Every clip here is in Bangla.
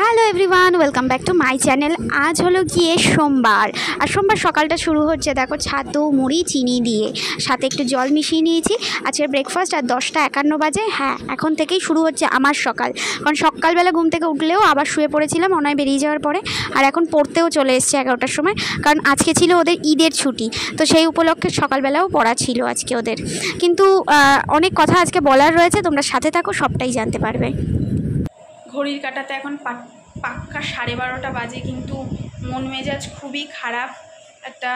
Hello everyone, welcome back to my channel. আজ হলো গিয়ে সোমবার, আর সোমবার সকালটা শুরু হচ্ছে দেখো ছাতু মুড়ি চিনি দিয়ে, সাথে একটু জল মিশিয়ে নিয়েছি। আজকের ব্রেকফাস্ট আর 10:51 বাজে। হ্যাঁ, এখন থেকেই শুরু হচ্ছে আমার সকাল, কারণ সকালবেলা ঘুম থেকে উঠলেও আবার শুয়ে পড়েছিলাম অনয় বেরিয়ে যাওয়ার পরে, আর এখন পড়তেও চলে এসছে 11টার সময়, কারণ আজকে ছিল ওদের ঈদের ছুটি, তো সেই উপলক্ষে সকালবেলাও পড়া ছিল আজকে ওদের। কিন্তু অনেক কথা আজকে বলার রয়েছে, তোমরা সাথে থাকো, সবটাই জানতে পারবে। ঘড়ির কাঁটাতে এখন পাক্কা 12:30 বাজে, কিন্তু মন মেজাজ খুবই খারাপ। একটা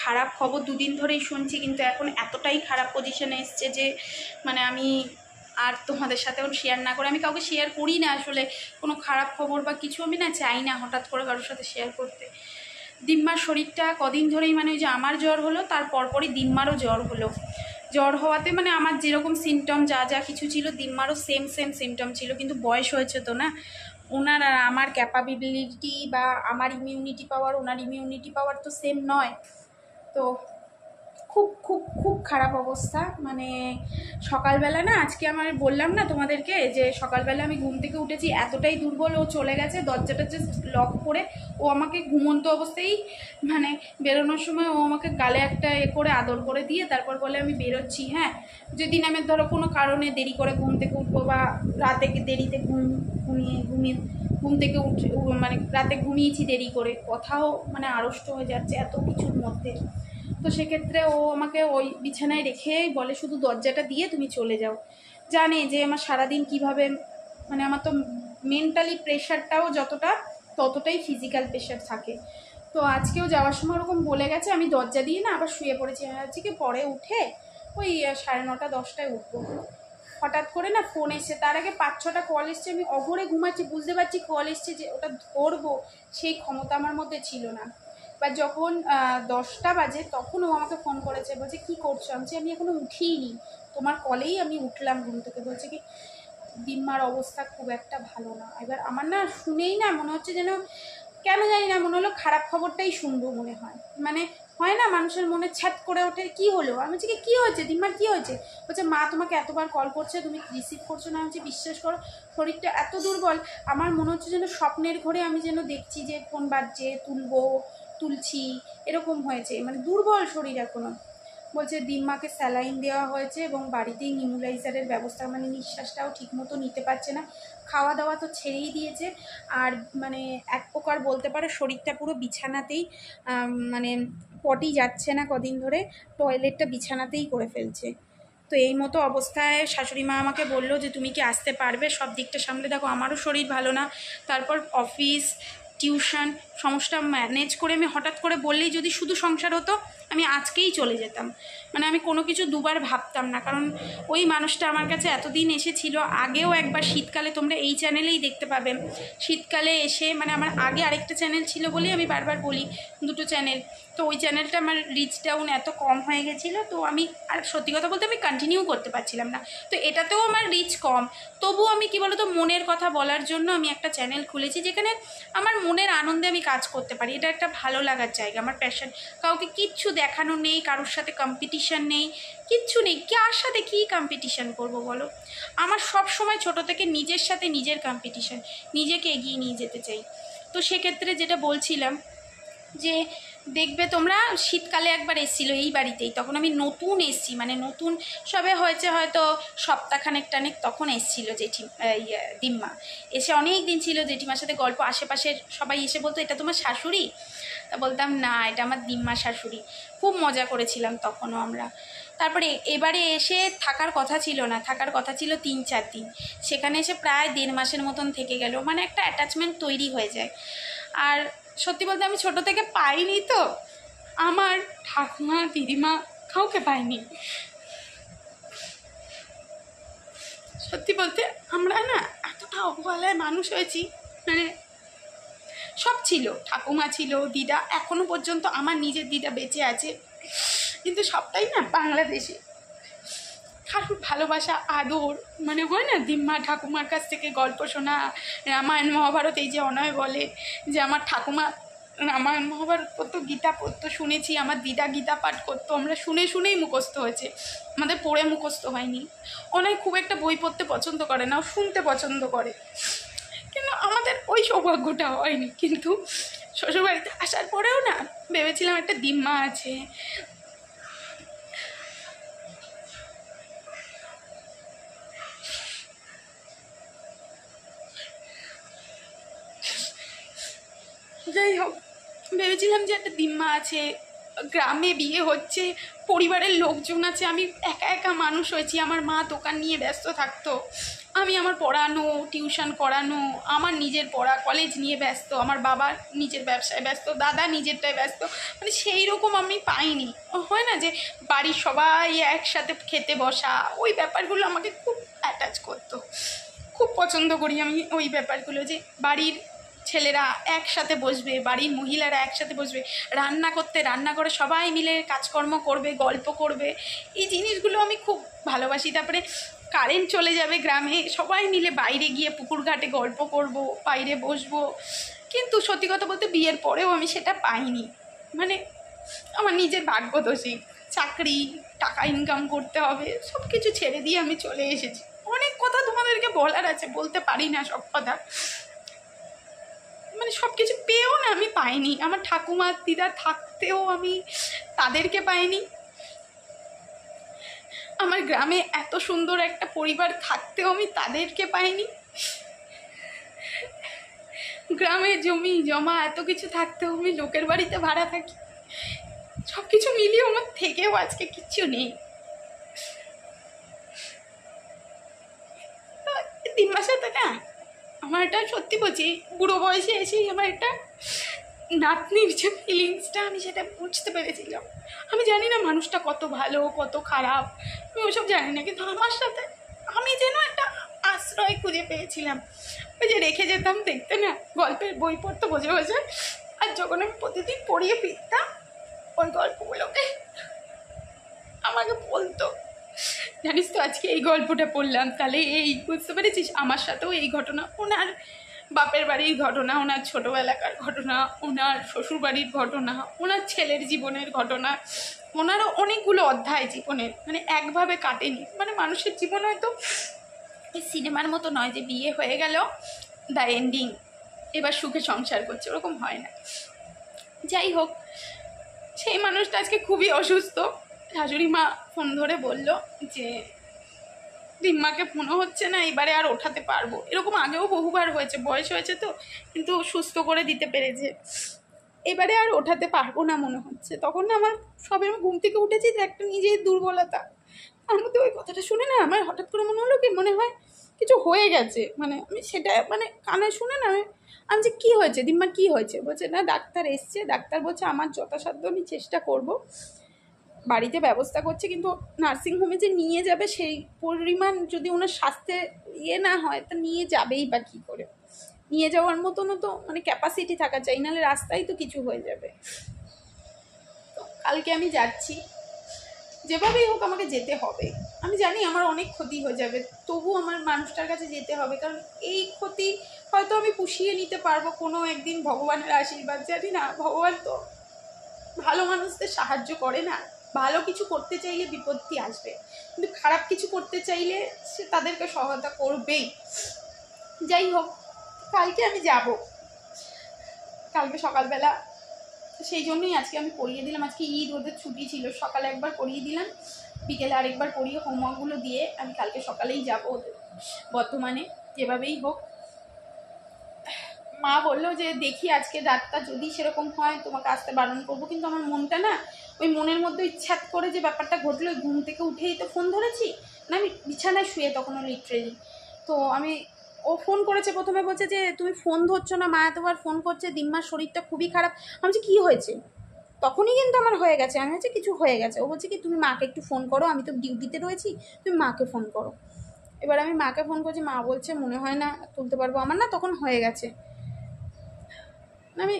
খারাপ খবর দুদিন ধরেই শুনছি, কিন্তু এখন এতটাই খারাপ পজিশনে এসছে যে আমি আর তোমাদের সাথেও শেয়ার না করে, আমি কাউকে শেয়ার করি না আসলে কোনো খারাপ খবর বা কিছু, আমি না চাই না হঠাৎ করে কারোর সাথে শেয়ার করতে। দিম্মার শরীরটা কদিন ধরেই ওই যে আমার জ্বর হলো, তার পরপরই দিম্মারও জ্বর হলো। জ্বর হওয়াতে আমার যেরকম সিমটম যা যা কিছু ছিল, দিম্মারও সেম সিমটম ছিল, কিন্তু বয়স হয়েছে তো না, ওনার আর আমার ক্যাপাবিলিটি বা আমার ইমিউনিটি পাওয়ার ওনার ইমিউনিটি পাওয়ার তো সেম নয়। তো খুব খুব খুব খারাপ অবস্থা। সকালবেলা না, আজকে আমার বললাম না তোমাদেরকে যে সকালবেলা আমি ঘুম থেকে উঠেছি এতটাই দুর্বল, ও চলে গেছে দরজাটা জাস্ট লক করে, ও আমাকে ঘুমন্ত অবস্থায় বেরোনোর সময় ও আমাকে গালে একটা করে আদর করে দিয়ে তারপর বলে আমি বেরোচ্ছি। হ্যাঁ, যেদিন আমি ধরো কোনো কারণে দেরি করে ঘুম থেকে উঠবো বা রাতে দেরিতে ঘুম থেকে উঠে রাতে ঘুমিয়েছি দেরি করে, কথাও আড়ষ্ট হয়ে যাচ্ছে এত কিছুর মধ্যে। তো সেক্ষেত্রে ও আমাকে ওই বিছানায় রেখেই বলে শুধু দরজাটা দিয়ে তুমি চলে যাও। জানে যে আমার সারাদিন কীভাবে আমার তো মেন্টালি প্রেশারটাও যতটা ততটাই ফিজিক্যাল প্রেশার থাকে। তো আজকেও যাওয়ার সময় ওরকম বলে গেছে, আমি দরজা দিয়ে না আবার শুয়ে পড়েছি। আজকে পরে উঠে ওই 9:30 10টায় উঠবো। হঠাৎ করে না ফোন এসছে, তার আগে 5-6টা কল এসছে, আমি অঘরে ঘুমাচ্ছি, বুঝতে পারছি কল এসছে, যে ওটা ধরবো সেই ক্ষমতা আমার মধ্যে ছিল না। বা যখন 10টা বাজে তখন ও আমাকে ফোন করেছে, বলছে কী করছো? আমি এখনো উঠিনি, তোমার কলেই আমি উঠলাম ঘুম থেকে। বলছে কি দিম্মার অবস্থা খুব একটা ভালো না। এবার আমার না শুনেই না মনে হচ্ছে যেন, কেন জানি না, মনে হলো খারাপ খবরটাই শুনবো মনে হয়। হয় না মানুষের মনে ছ্যাত করে ওঠে, কি হলো? আমি বলছি কী হয়েছে দিম্মার, কী হয়েছে? বলছে মা তোমাকে এতবার কল করছে, তুমি রিসিভ করছো না। আমি বিশ্বাস করো শরীরটা এত দুর্বল, আমার মনে হচ্ছে যেন স্বপ্নের ঘরে আমি যেন দেখছি যে ফোন বাজছে, তুলছি, এরকম হয়েছে। দুর্বল শরীর এখনো। বলছে দিম্মাকে স্যালাইন দেওয়া হয়েছে এবং বাড়িতেই নিউমোলাইজারের ব্যবস্থা, নিঃশ্বাসটাও ঠিকমতো নিতে পারছে না, খাওয়া দাওয়া তো ছেড়েই দিয়েছে। আর এক প্রকার বলতে পারে শরীরটা পুরো বিছানাতেই, পটি যাচ্ছে না কদিন ধরে, টয়লেটটা বিছানাতেই করে ফেলছে। তো এই মতো অবস্থায় শাশুড়ি মা আমাকে বললো যে তুমি কি আসতে পারবে সব দিকটা সামলে? দেখো আমারও শরীর ভালো না, তারপর অফিস টিউশন সমস্যা ম্যানেজ করে আমি হঠাৎ করে বললেই যদি শুধু সংসার হতো আমি আজকেই চলে যেতাম। আমি কোনো কিছু দুবার ভাবতাম না, কারণ ওই মানুষটা আমার কাছে এতদিন এসেছিল। আগেও একবার শীতকালে, তোমরা এই চ্যানেলেই দেখতে পাবে, শীতকালে এসে আমার আগে আরেকটা চ্যানেল ছিল বলেই আমি বারবার বলি দুটো চ্যানেল, তো ওই চ্যানেলটা আমার রিচ ডাউন এত কম হয়ে গেছিলো, তো আমি আর সত্যি কথা বলতে আমি কন্টিনিউ করতে পারছিলাম না। তো এটাতেও আমার রিচ কম, তবু আমি কি বলতো মনের কথা বলার জন্য আমি একটা চ্যানেল খুলেছি, যেখানে আমার মনের আনন্দে আমি কাজ করতে পারি। এটা একটা ভালো লাগার জায়গা, আমার প্যাশন। কাউকে কিচ্ছু দেখানো নেই, কারোর সাথে কম্পিটিশান নেই, কিচ্ছু নেই। কার সাথে কী কম্পিটিশান করবো বলো? আমার সব সময় ছোটো থেকে নিজের সাথে নিজের কম্পিটিশান, নিজেকে এগিয়ে নিয়ে যেতে চাই। তো সেক্ষেত্রে যেটা বলছিলাম যে দেখবে তোমরা শীতকালে একবার এসেছিলো এই বাড়িতেই, তখন আমি নতুন এসছি, নতুন সবে হয়েছে হয়তো সপ্তাহখানেক টানেক, তখন এসেছিলো দিম্মা। এসে অনেক দিন ছিল, জেঠিমার সাথে গল্প, আশেপাশের সবাই এসে বলতো এটা তোমার শাশুড়ি? তা বলতাম না, এটা আমার দিম্মা শাশুড়ি। খুব মজা করেছিলাম তখনও আমরা। তারপরে এবারে এসে থাকার কথা ছিল না, থাকার কথা ছিল 3-4 দিন, সেখানে এসে প্রায় 1.5 মাসের মতন থেকে গেল। একটা অ্যাটাচমেন্ট তৈরি হয়ে যায়। আর সত্যি বলতে আমি ছোটো থেকে পাইনি, তো আমার ঠাকুমা দিদিমা কাউকে পাইনি। সত্যি বলতে আমরা না এতটা অবহেলায় মানুষ হয়েছি, সব ছিল, ঠাকুমা ছিল, দিদা, এখনও পর্যন্ত আমার নিজের দিদা বেঁচে আছে, কিন্তু সবটাই না বাংলাদেশে। কারোর ভালোবাসা আদর হয় না, দিম্মা ঠাকুমার কাছ থেকে গল্প শোনা, রামায়ণ মহাভারত, এই যে অনয় বলে যে আমার ঠাকুমা রামায়ণ মহাভারত পড়তো, গীতা পড়তো, শুনেছি, আমার দিদা গীতা পাঠ করতো, আমরা শুনে শুনেই মুখস্থ হয়েছে, আমাদের পড়ে মুখস্থ হয়নি। অনেক খুব একটা বই পড়তে পছন্দ করে না, শুনতে পছন্দ করে, কিন্তু আমাদের ওই ওই সৌভাগ্যটা হয়নি। কিন্তু শ্বশুরবাড়িতে আসার পরেও না ভেবেছিলাম একটা দিম্মা আছে, যাই হোক ভেবেছিলাম যে একটা দিম্মা আছে, গ্রামে বিয়ে হচ্ছে, পরিবারের লোকজন আছে, আমি একা একা মানুষ হয়েছি, আমার মা দোকান নিয়ে ব্যস্ত থাকতো, আমি আমার পড়ানো টিউশন করানো, আমার নিজের পড়া কলেজ নিয়ে ব্যস্ত, আমার বাবা নিজের ব্যবসায় ব্যস্ত, দাদা নিজেরটায় ব্যস্ত, মানে সেই রকম আমি পাইনি। হয় না যে বাড়ির সবাই একসাথে খেতে বসা, ওই ব্যাপারগুলো আমাকে খুব অ্যাটাচ করতো, খুব পছন্দ করি আমি ওই ব্যাপারগুলো, যে বাড়ির ছেলেরা একসাথে বসবে, বাড়ির মহিলারা একসাথে বসবে, রান্না করতে রান্নাঘরে সবাই মিলে কাজকর্ম করবে, গল্প করবে, এই জিনিসগুলো আমি খুব ভালোবাসি। তারপরে কারেন্ট চলে যাবে গ্রামে, সবাই মিলে বাইরে গিয়ে পুকুর ঘাটে গল্প করব, বাইরে বসবো। কিন্তু সত্যি কথা বলতে বিয়ের পরেও আমি সেটা পাইনি। মানে আমার নিজের ভাগ্যদোষী, চাকরি, টাকা ইনকাম করতে হবে, সব কিছু ছেড়ে দিয়ে আমি চলে এসেছি। অনেক কথা তোমাদেরকে বলার আছে, বলতে পারি না সব কথা। মানে সব কিছু পেয়েও না আমি পাইনি, আমার ঠাকুমা দিদা থাকতেও আমি তাদেরকে পাইনি, আমার গ্রামে এত সুন্দর একটা পরিবার থাকতেও আমি তাদেরকে পাইনি, গ্রামে জমি জমা এত কিছু থাকতেও আমি লোকের বাড়িতে ভাড়া থাকি। সব কিছু মিলিয়ে আমার থেকেও আজকে কিচ্ছু নেই। 3 মাসের তো না, আমার এটা সত্যি বলছি, বুড়ো বয়সে এসেই আমার একটা নাতনির যে ফিলিংসটা আমি সেটা বুঝতে পেরেছিলাম। আমি জানি না মানুষটা কত ভালো কত খারাপ, আমি ওসব জানি না, কিন্তু আমার সাথে আমি যেন একটা আশ্রয় খুঁজে পেয়েছিলাম। ওই যে রেখে যেতাম দেখতে না, গল্পের বই পড়তো বসে বসে, আর যখন আমি প্রতিদিন পড়িয়ে ফিরতাম ওই গল্পগুলোকে আমাকে বলতো, জানিস তো আজকে এই গল্পটা পড়লাম, তাহলে এই বুঝতে পেরেছিস আমার সাথেও এই ঘটনা, ওনার বাপের বাড়ির ঘটনা, ওনার ছোটোবেলাকার ঘটনা, ওনার শ্বশুরবাড়ির ঘটনা, ওনার ছেলের জীবনের ঘটনা, ওনারও অনেকগুলো অধ্যায় জীবনের, মানে একভাবে কাটেনি। মানে মানুষের জীবন হয়তো এই সিনেমার মতো নয় যে বিয়ে হয়ে গেল দ্য এন্ডিং, এবার সুখে সংসার করছে, ওরকম হয় না। যাই হোক, সেই মানুষটা আজকে খুবই অসুস্থ। শাশুড়ি মা ফোন ধরে বলল যে রিম্মাকে ফোনও হচ্ছে না, এবারে আর ওঠাতে পারবো, এরকম আগেও বহুবার হয়েছে, বয়স হয়েছে তো, কিন্তু সুস্থ করে দিতে পেরেছে, এবারে আর ওঠাতে পারবো না মনে হচ্ছে। তখন না আমার সবে আমি ঘুম থেকে উঠেছি, যে একটা নিজের দুর্বলতা, তার মধ্যে ওই কথাটা শুনে না আমার হঠাৎ করে মনে হলো কি, মনে হয় কিছু হয়ে গেছে। মানে আমি সেটা মানে কানে শুনে না, আমি যে কী হয়েছে দিম্মা, কী হয়েছে, বলছে না ডাক্তার এসছে, ডাক্তার বলছে আমার যথাসাধ্য আমি চেষ্টা করব, বাড়িতে ব্যবস্থা করছে, কিন্তু নার্সিংহোমে যে নিয়ে যাবে সেই পরিমাণ যদি ওনার স্বাস্থ্যে না হয়, তা নিয়ে যাবেই বা কী করে, নিয়ে যাওয়ার মতনও তো মানে ক্যাপাসিটি থাকা চাই, নাহলে রাস্তায় তো কিছু হয়ে যাবে। তো কালকে আমি যাচ্ছি, যেভাবেই হোক আমাকে যেতে হবে। আমি জানি আমার অনেক ক্ষতি হয়ে যাবে, তবু আমার মানুষটার কাছে যেতে হবে, কারণ এই ক্ষতি হয়তো আমি পুষিয়ে নিতে পারবো কোনো একদিন, ভগবানের আশীর্বাদ। জানি না, ভগবান তো ভালো মানুষদের সাহায্য করে না, ভালো কিছু করতে চাইলে বিপত্তি আসবে, কিন্তু খারাপ কিছু করতে চাইলে সে তাদেরকে সহায়তা করবেই। যাই হোক, কালকে আমি যাব, কালকে সকালবেলা, সেই জন্যই আজকে আমি পড়িয়ে দিলাম। আজকে ঈদ, ওদের ছুটি ছিল, সকালে একবার পড়িয়ে দিলাম, বিকেলে আরেকবার পড়িয়ে হোমওয়ার্কগুলো দিয়ে আমি কালকে সকালেই যাব ওদের বর্তমানে, যেভাবেই হোক। মা বললো যে দেখি আজকে রাতটা যদি সেরকম হয় তোমাকে আসতে বারণ করবো, কিন্তু আমার মনটা না, ওই মনের মধ্যে ইচ্ছাত করে যে ব্যাপারটা ঘটলো, ঘুম থেকে উঠেই তো ফোন ধরেছি না, আমি বিছানায় শুয়ে তখনও লিটারেলি, তো আমি ও ফোন করেছে, প্রথমে বলছে যে তুমি ফোন ধরছো না, মা এতবার ফোন করছে, দিম্মার শরীরটা খুবই খারাপ। আমি বলছি কী হয়েছে, তখনই কিন্তু আমার হয়ে গেছে, আমি হচ্ছে কিছু হয়ে গেছে। ও বলছে কি তুমি মাকে একটু ফোন করো, আমি তো ডিউটিতে রয়েছি, তুমি মাকে ফোন করো। এবার আমি মাকে ফোন করছি, মা বলছে মনে হয় না তুলতে পারবো, আমার না তখন হয়ে গেছে, আমি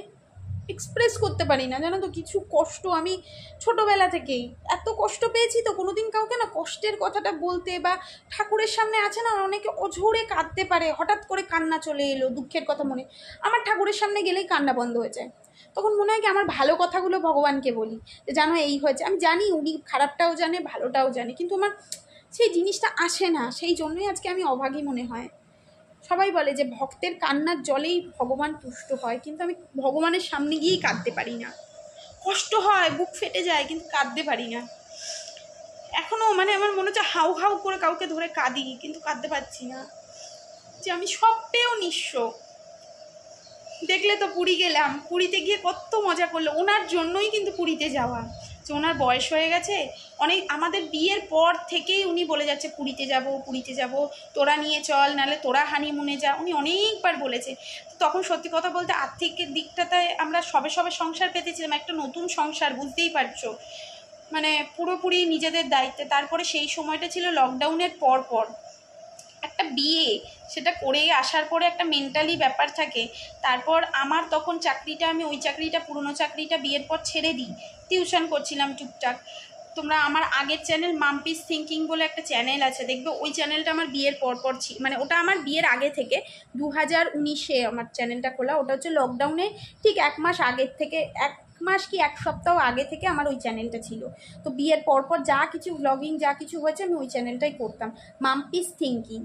এক্সপ্রেস করতে পারি না, জানো তো কিছু কষ্ট, আমি ছোটোবেলা থেকেই এত কষ্ট পেয়েছি, তো কোনো দিন কাউকে না কষ্টের কথাটা বলতে, বা ঠাকুরের সামনে আছে না অনেকে অঝোরে কাঁদতে পারে, হঠাৎ করে কান্না চলে এলো দুঃখের কথা মনে, আমার ঠাকুরের সামনে গেলেই কান্না বন্ধ হয়ে যায়। তখন মনে হয় কি আমার ভালো কথাগুলো ভগবানকে বলি, যে জানো এই হয়েছে, আমি জানি উনি খারাপটাও জানে ভালোটাও জানে, কিন্তু আমার সেই জিনিসটা আসে না, সেই জন্যই আজকে আমি অভাগী মনে হয়। সবাই বলে যে ভক্তের কান্নার জলেই ভগবান তুষ্ট হয়, কিন্তু আমি ভগবানের সামনে গিয়েই কাঁদতে পারি না। কষ্ট হয়, বুক ফেটে যায়, কিন্তু কাঁদতে পারি না এখনও। মানে আমার মনে হচ্ছে হাউ হাউ করে কাউকে ধরে কাঁদি, কিন্তু কাঁদতে পারছি না, যে আমি সব পেয়েও নিঃস্ব। দেখলে তো পুরী গেলাম, পুরীতে গিয়ে কত মজা করলো, ওনার জন্যই কিন্তু পুরীতে যাওয়া। যে ওনার বয়স হয়ে গেছে অনেক, আমাদের বিয়ের পর থেকেই উনি বলে যাচ্ছে পুরীতে যাব, পুরীতে যাব, তোরা নিয়ে চল, নাহলে তোরা হানিমুনে যা, উনি অনেকবার বলেছে। তখন সত্যি কথা বলতে আর্থিক দিকটাতে আমরা সবে সবে সংসার পেতেছিলাম, একটা নতুন সংসার, বুঝতেই পারছো, মানে পুরোপুরি নিজেদের দায়িত্বে। তারপরে সেই সময়টা ছিল লকডাউনের পর পর একটা বিয়ে, সেটা করে আসার পরে একটা মেন্টালি ব্যাপার থাকে। তারপর আমার তখন চাকরিটা, আমি ওই চাকরিটা, পুরনো চাকরিটা বিয়ের পর ছেড়ে দিই, টিউশন করছিলাম টুকটাক। তোমরা আমার আগের চ্যানেল মাম্পিস থিঙ্কিং বলে একটা চ্যানেল আছে, দেখবে ওই চ্যানেলটা আমার বিয়ের পর ছিল, মানে ওটা আমার বিয়ের আগে থেকে 2019-এ আমার চ্যানেলটা খোলা। ওটা হচ্ছে লকডাউনে ঠিক 1 মাস আগের থেকে, 1 মাস কি 1 সপ্তাহ আগে থেকে আমার ওই চ্যানেলটা ছিল। তো বিয়ের পরপর যা কিছু ব্লগিং যা কিছু হয়েছে আমি ওই চ্যানেলটাই করতাম, মাম্পিস থিঙ্কিং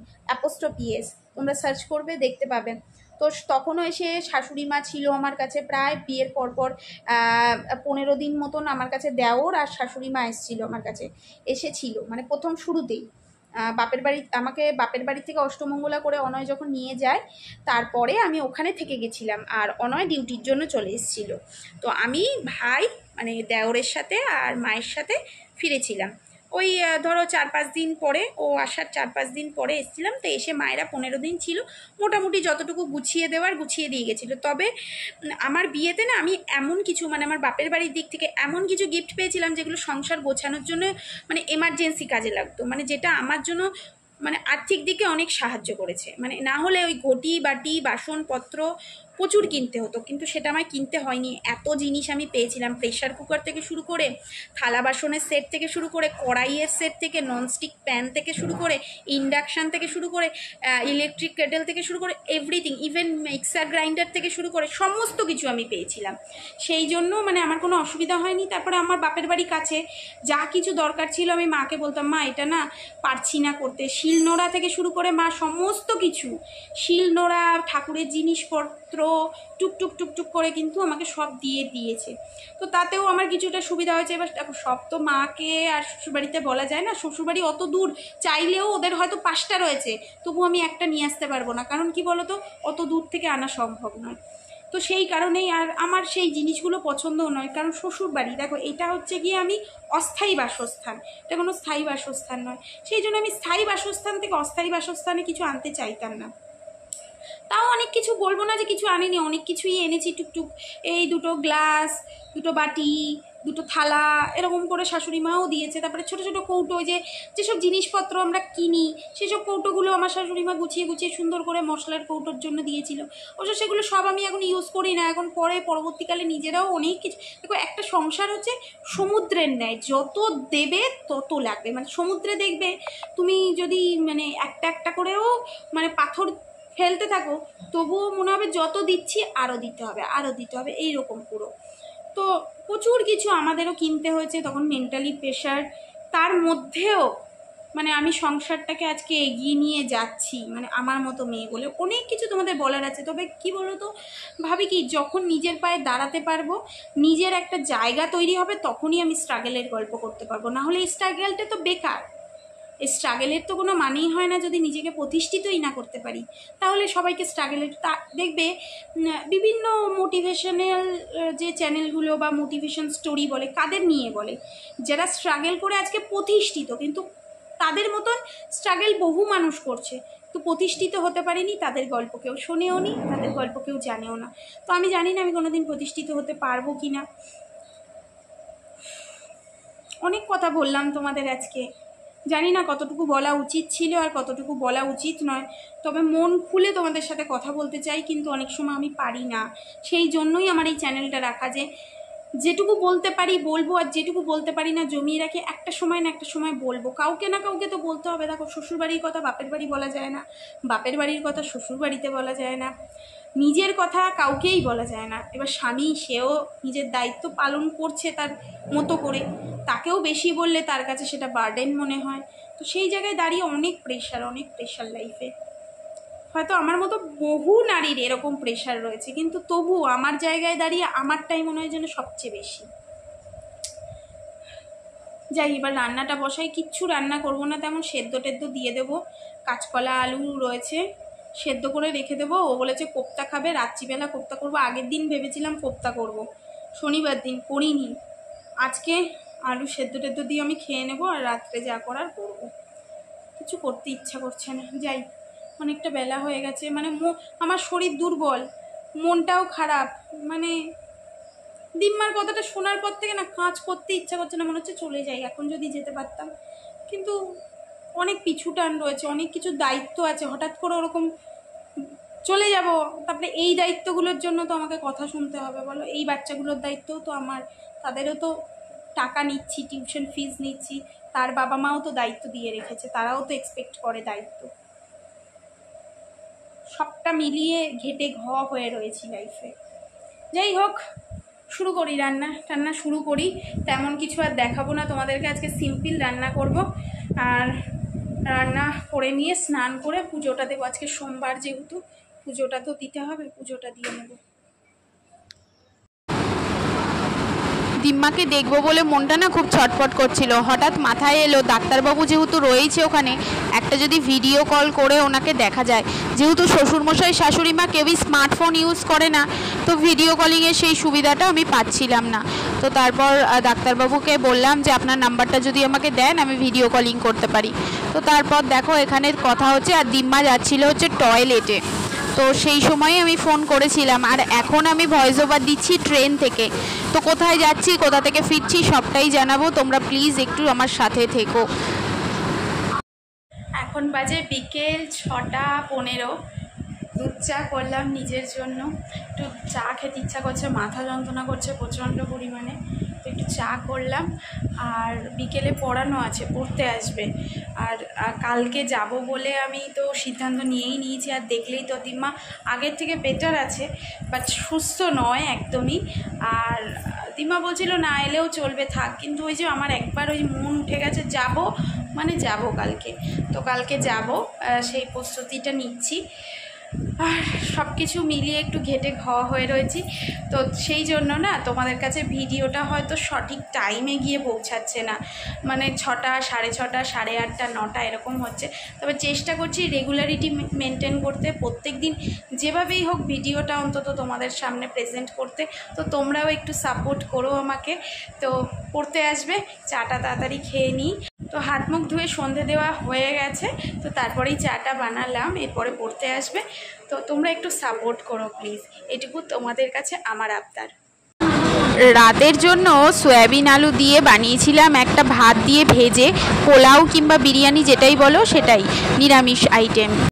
_PS, তোমরা সার্চ করবে দেখতে পাবে। তো তখনও এসে শাশুড়ি মা ছিল আমার কাছে, প্রায় বিয়ের পরপর 15 দিন মতন আমার কাছে দেওর আর শাশুড়ি মা এসেছিল আমার কাছে, এসেছিল মানে প্রথম শুরুতেই। বাপের বাড়ি, আমাকে বাপের বাড়ি থেকে অষ্টমঙ্গলা করে অনয় যখন নিয়ে যায়, তারপরে আমি ওখানে থেকে গেছিলাম, আর অনয় ডিউটির জন্য চলে এসেছিল। তো আমি ভাই মানে দেওরের সাথে আর মায়ের সাথে ফিরেছিলাম। ওই ধরো 4-5 দিন পরে, ও আসার 4-5 দিন পরে এসেছিলাম। তো এসে মায়েরা 15 দিন ছিল, মোটামুটি যতটুকু গুছিয়ে দেওয়ার গুছিয়ে দিয়ে গেছিলো। তবে আমার বিয়েতে না আমি এমন কিছু, মানে আমার বাপের বাড়ির দিক থেকে এমন কিছু গিফট পেয়েছিলাম যেগুলো সংসার গোছানোর জন্য মানে এমার্জেন্সি কাজে লাগতো, মানে যেটা আমার জন্য মানে আর্থিক দিকে অনেক সাহায্য করেছে। মানে না হলে ওই ঘটি বাটি বাসনপত্র প্রচুর কিনতে হতো, কিন্তু সেটা আমায় কিনতে হয়নি। এত জিনিস আমি পেয়েছিলাম, প্রেশার কুকার থেকে শুরু করে, থালা বাসনের সেট থেকে শুরু করে, কড়াইয়ের সেট থেকে, ননস্টিক প্যান থেকে শুরু করে, ইন্ডাকশান থেকে শুরু করে, ইলেকট্রিক কেটেল থেকে শুরু করে, এভরিথিং, ইভেন মিক্সার গ্রাইন্ডার থেকে শুরু করে সমস্ত কিছু আমি পেয়েছিলাম। সেই জন্য মানে আমার কোনো অসুবিধা হয়নি। তারপরে আমার বাপের বাড়ি কাছে, যা কিছু দরকার ছিল আমি মাকে বলতাম, মা এটা না পারছি না করতে। শিলনোড়া থেকে শুরু করে মা সমস্ত কিছু, শিলনোড়া, ঠাকুরের জিনিসপত্র টুকটুক টুকটুক করে কিন্তু আমাকে সব দিয়ে দিয়েছে। তো তাতেও আমার কিছুটা সুবিধা হয়েছে। এবার দেখো, সব তো মাকে আর শ্বশুরবাড়িতে বলা যায় না, শ্বশুরবাড়ি অত দূর, চাইলেও ওদের হয়তো 5টা রয়েছে, তবু আমি একটা নিয়ে আসতে পারবো না, কারণ কি বলো তো, অত দূর থেকে আনা সম্ভব নয়। তো সেই কারণেই আর আমার সেই জিনিসগুলো পছন্দও নয়, কারণ শ্বশুরবাড়ি দেখো এটা হচ্ছে গিয়ে আমি অস্থায়ী বাসস্থান, এটা কোনো স্থায়ী বাসস্থান নয়। সেই জন্য আমি স্থায়ী বাসস্থান থেকে অস্থায়ী বাসস্থানে কিছু আনতে চাইতাম না। তাও অনেক কিছু, বলবো না যে কিছু আনিনি, অনেক কিছুই এনেছি টুকটুক। এই 2টো গ্লাস, 2টো বাটি, 2টো থালা, এরকম করে শাশুড়ি মাও দিয়েছে। তারপরে ছোটো ছোটো কৌটো, যেসব জিনিসপত্র আমরা কিনি সেসব কৌটোগুলো আমার শাশুড়ি মা গুছিয়ে গুছিয়ে সুন্দর করে মশলার কৌটোর জন্য দিয়েছিল। অবশ্য সেগুলো সব আমি এখন ইউজ করি না, এখন পরবর্তীকালে নিজেরাও অনেক কিছু। দেখো, একটা সংসার হচ্ছে সমুদ্রের ন্যায়, যত দেবে তত লাগবে। মানে সমুদ্রে দেখবে তুমি যদি মানে একটা একটা করেও মানে পাথর ফেলতে থাকো, তবুও মনে হবে যত দিচ্ছি আরও দিতে হবে, আরও দিতে হবে, এইরকম পুরো। তো প্রচুর কিছু আমাদেরও কিনতে হয়েছে, তখন মেন্টালি প্রেশার। তার মধ্যেও মানে আমি সংসারটাকে আজকে এগিয়ে নিয়ে যাচ্ছি, মানে আমার মতো মেয়ে বলে। অনেক কিছু তোমাদের বলার আছে, তবে কি বলো তো, ভাবি কি যখন নিজের পায়ে দাঁড়াতে পারবো, নিজের একটা জায়গা তৈরি হবে, তখনই আমি স্ট্রাগলের গল্প করতে পারবো। না হলে এই স্ট্রাগলটা তো বেকার। এই স্ট্রাগলের তো কোনো মানেই হয় না যদি নিজেকে প্রতিষ্ঠিতই না করতে পারি। তাহলে সবাইকে স্ট্রাগলের, দেখবে বিভিন্ন মোটিভেশনাল যে চ্যানেলগুলো বা মোটিভেশন স্টোরি বলে, কাদের নিয়ে বলে, যারা স্ট্রাগল করে আজকে প্রতিষ্ঠিত, কিন্তু তাদের মতন স্ট্রাগল বহু মানুষ করছে, তো প্রতিষ্ঠিত হতে পারেনি, তাদের গল্প কেউ শোনেও নি, তাদের গল্প কেউ জানেও না। তো আমি জানি না আমি কোনোদিন প্রতিষ্ঠিত হতে পারবো কি না। অনেক কথা বললাম তোমাদের আজকে, জানি না কতটুকু বলা উচিত ছিল আর কতটুকু বলা উচিত নয়, তবে মন খুলে তোমাদের সাথে কথা বলতে চাই, কিন্তু অনেক সময় আমি পারি না। সেই জন্যই আমার এই চ্যানেলটা রাখা, যে যেটুকু বলতে পারি বলবো, আর যেটুকু বলতে পারি না জমিয়ে রাখি, একটা সময় না একটা সময় বলবো, কাউকে না কাউকে তো বলতে হবে। দেখো, শ্বশুরবাড়ির কথা বাপের বাড়ি বলা যায় না, বাপের বাড়ির কথা শ্বশুর বাড়িতে বলা যায় না, নিজের কথা কাউকেই বলা যায় না। এবার স্বামী, সেও নিজের দায়িত্ব পালন করছে তার মতো করে, তাকেও বেশি বললে তার কাছে সেটা বার্ডেন মনে হয়। তো সেই জায়গায় দাঁড়িয়ে অনেক প্রেশার লাইফে। হয়তো আমার মতো বহু নারীর এরকম প্রেশার রয়েছে, কিন্তু তবু আমার জায়গায় দাঁড়িয়ে আমারটাই মনে হয় যেন সবচেয়ে বেশি। যাই, এবার রান্নাটা বসাই। কিচ্ছু রান্না করব না, তেমন সেদ্ধ টেদ্ধ দিয়ে দেবো। কাঁচকলা আলু রয়েছে, সেদ্ধ করে রেখে দেবো। ও বলেছে কোপ্তা খাবে, রাত্রিবেলা কোপ্তা করব। আগের দিন ভেবেছিলাম কোপ্তা করব, শনিবার দিন করিনি। আজকে আলু সেদ্ধ টেদ্ধ দিয়ে আমি খেয়ে নেবো, আর রাত্রে যা করার করব। কিছু করতে ইচ্ছা করছে না। যাই, অনেকটা বেলা হয়ে গেছে। মানে আমার শরীর দুর্বল, মনটাও খারাপ। মানে দিম্মার কথাটা শোনার পর থেকে না কাজ করতে ইচ্ছা করছে না, মনে হচ্ছে চলে যাই, এখন যদি যেতে পারতাম। কিন্তু অনেক পিছু টান রয়েছে, অনেক কিছু দায়িত্ব আছে। হঠাৎ করে ওরকম চলে যাব, তারপরে এই দায়িত্বগুলোর জন্য তো আমাকে কথা শুনতে হবে বলো। এই বাচ্চাগুলোর দায়িত্বও তো আমার, তাদেরও তো টাকা নিচ্ছি, টিউশন ফিজ নিচ্ছি। তার বাবা মাও তো দায়িত্ব দিয়ে রেখেছে, তারাও তো এক্সপেক্ট করে দায়িত্ব। সবটা মিলিয়ে ঘেটে হয়ে রয়েছি লাইফে। যাই হোক, শুরু করি, রান্না শুরু করি। তেমন কিছু আর দেখাবো না তোমাদেরকে, আজকে সিম্পল রান্না করব। আর রান্না করে নিয়ে স্নান করে পুজোটা দেবো। আজকে সোমবার যেহেতু পুজোটা তো দিতে হবে, পুজোটা দিয়ে নেব। দিম্মাকে দেখবো বলে মনটা না খুব ছটফট করছিল। হঠাৎ মাথায় এলো ডাক্তারবাবু যেহেতু রয়েছে ওখানে, একটা যদি ভিডিও কল করে ওনাকে দেখা যায়। যেহেতু শ্বশুরমশাই শাশুড়ি মা কেউই স্মার্টফোন ইউজ করে না, তো ভিডিও কলিংয়ের সেই সুবিধাটা আমি পাচ্ছিলাম না। তো তারপর ডাক্তারবাবুকে বললাম যে আপনার নাম্বারটা যদি আমাকে দেন আমি ভিডিও কলিং করতে পারি। তো তারপর দেখো এখানে কথা হচ্ছে, আর দিম্মা যাচ্ছিল হচ্ছে টয়লেটে। তো সেই সময় আমি ফোন করেছিলাম। আর এখন আমি ভয়েস ওভার দিচ্ছি ট্রেন থেকে। তো কোথায় যাচ্ছি, কোথা থেকে ফিরছি সবটাই জানাবো, তোমরা প্লিজ একটু আমার সাথে থেকো। এখন বাজে বিকেল 6:15। দুধ চা করলাম নিজের জন্য। একটু চা খেতে ইচ্ছা করছে, মাথা যন্ত্রণা করছে প্রচণ্ড পরিমাণে, তো একটু চা করলাম। আর বিকেলে পড়ানো আছে, পড়তে আসবে। আর কালকে যাব বলে আমি তো সিদ্ধান্ত নিয়েই নিয়েছি। আর দেখলেই তো দিম্মা আগের থেকে বেটার আছে, বাট সুস্থ নয় একদমই। আর দিম্মা বলছিল না এলেও চলবে, থাক। কিন্তু ওই যে আমার একবার ওই মন উঠে গেছে, যাব মানে যাব কালকে। তো কালকে যাব, সেই প্রস্তুতিটা নিচ্ছি। আর সব কিছু মিলিয়ে একটু ঘেটে হয়ে রয়েছি। তো সেই জন্য না তোমাদের কাছে ভিডিওটা হয়তো সঠিক টাইমে গিয়ে পৌঁছাচ্ছে না। মানে 6টা, 6:30, 8:30, 9টা এরকম হচ্ছে। তবে চেষ্টা করছি রেগুলারিটি মেনটেন করতে, প্রত্যেক দিন যেভাবেই হোক ভিডিওটা অন্তত তোমাদের সামনে প্রেজেন্ট করতে। তো তোমরাও একটু সাপোর্ট করো আমাকে। তো পড়তে আসবে, চাটা তাড়াতাড়ি খেয়ে নিই। তো হাত মুখ ধুয়ে সন্ধে দেওয়া হয়ে গেছে, তো তারপরেই চাটা বানালাম, এরপরে পড়তে আসবে। তো তোমরা একটু সাপোর্ট করো প্লিজ, এটুকু তোমাদের কাছে আমার আবদার। রাতের জন্য সয়াবিন আলু দিয়ে বানিয়েছিলাম একটা ভাত দিয়ে ভেজে, পোলাও কিংবা বিরিয়ানি যেটাই বলো সেটাই, নিরামিষ আইটেম।